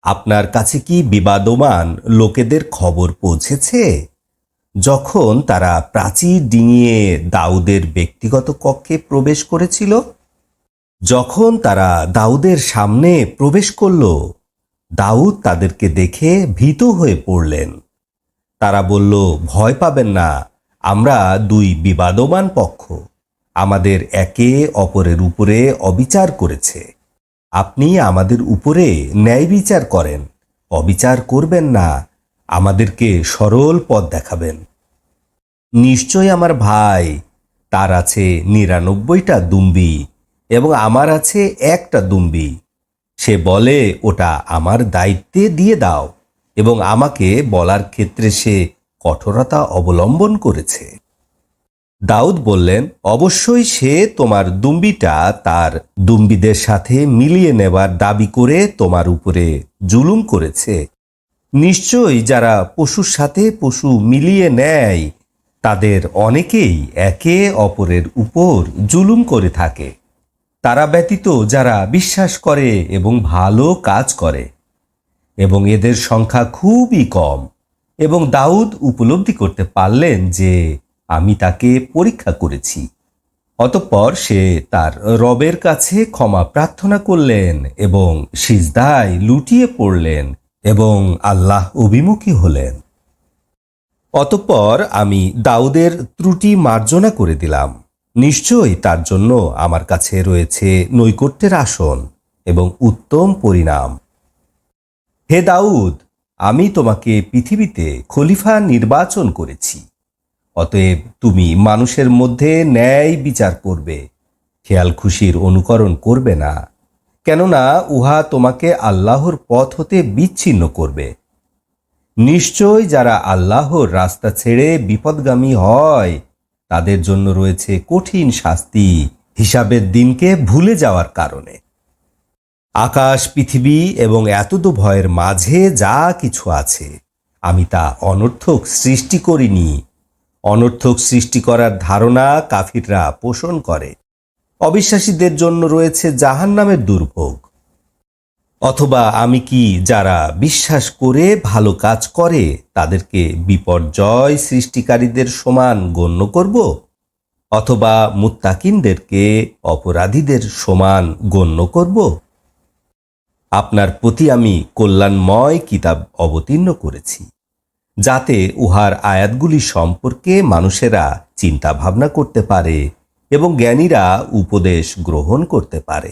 আপনার কাছে কি বিবাদমান লোকেদের খবর পৌঁছেছে? যখন তারা প্রাচীর ডিঙিয়ে দাউদের ব্যক্তিগত কক্ষে প্রবেশ করেছিল, যখন তারা দাউদের সামনে প্রবেশ করল, দাউদ তাদেরকে দেখে ভীত হয়ে পড়লেন। তারা বলল, ভয় পাবেন না, আমরা দুই বিবাদমান পক্ষ, আমাদের একে অপরের উপরে অবিচার করেছে। আপনি আমাদের উপরে ন্যায় বিচার করেন, অবিচার করবেন না, আমাদেরকে সরল পথ দেখাবেন। নিশ্চয় আমার ভাই, তার আছে ৯৯টা দুম্বি এবং আমার আছে একটা দুম্বি। সে বলে, ওটা আমার দায়িত্বে দিয়ে দাও, এবং আমাকে বলার ক্ষেত্রে সে কঠোরতা অবলম্বন করেছে। দাউদ বললেন, অবশ্যই সে তোমার দুম্বিটা তার দুম্বিদের সাথে মিলিয়ে নেবার দাবি করে তোমার উপরে জুলুম করেছে। নিশ্চয়ই যারা পশুর সাথে পশু মিলিয়ে নেয়, তাদের অনেকেই একে অপরের উপর জুলুম করে থাকে। তারা ব্যতীত যারা বিশ্বাস করে এবং ভালো কাজ করে, এবং এদের সংখ্যা খুবই কম। এবং দাউদ উপলব্ধি করতে পারলেন যে আমি তাকে পরীক্ষা করেছি। অতঃপর সে তার রবের কাছে ক্ষমা প্রার্থনা করলেন এবং সিজদায় লুটিয়ে পড়লেন এবং আল্লাহ অভিমুখী হলেন। অতঃপর আমি দাউদের ত্রুটি মার্জনা করে দিলাম। নিশ্চয়ই তার জন্য আমার কাছে রয়েছে নৈকট্যের আসন এবং উত্তম পরিণাম। হে দাউদ, আমি তোমাকে পৃথিবীতে খলিফা নির্বাচন করেছি। অতএব তুমি মানুষের মধ্যে ন্যায় বিচার করবে, খেয়াল খুশির অনুকরণ করবে না, কেননা উহা তোমাকে আল্লাহর পথ হতে বিচ্ছিন্ন করবে। নিশ্চয় যারা আল্লাহর রাস্তা ছেড়ে বিপদগামী হয়, তাদের জন্য রয়েছে কঠিন শাস্তি হিসাবের দিনকে ভুলে যাওয়ার কারণে। আকাশ, পৃথিবী এবং এতদ ভয়ের মাঝে যা কিছু আছে, আমি তা অনর্থক সৃষ্টি করিনি। অনর্থক সৃষ্টি করার ধারণা কাফিররা পোষণ করে। অবিশ্বাসীদের জন্য রয়েছে জাহান্নামের দুর্ভোগ। অথবা আমি কি যারা বিশ্বাস করে ভালো কাজ করে তাদেরকে বিপর্যয় সৃষ্টিকারীদের সমান গণ্য করব? অথবা মুত্তাকিনদেরকে অপরাধীদের সমান গণ্য করব? আপনার প্রতি আমি কল্যাণময় কিতাব অবতীর্ণ করেছি, যাতে উহার আয়াতগুলি সম্পর্কে মানুষেরা চিন্তা ভাবনা করতে পারে এবং জ্ঞানীরা উপদেশ গ্রহণ করতে পারে।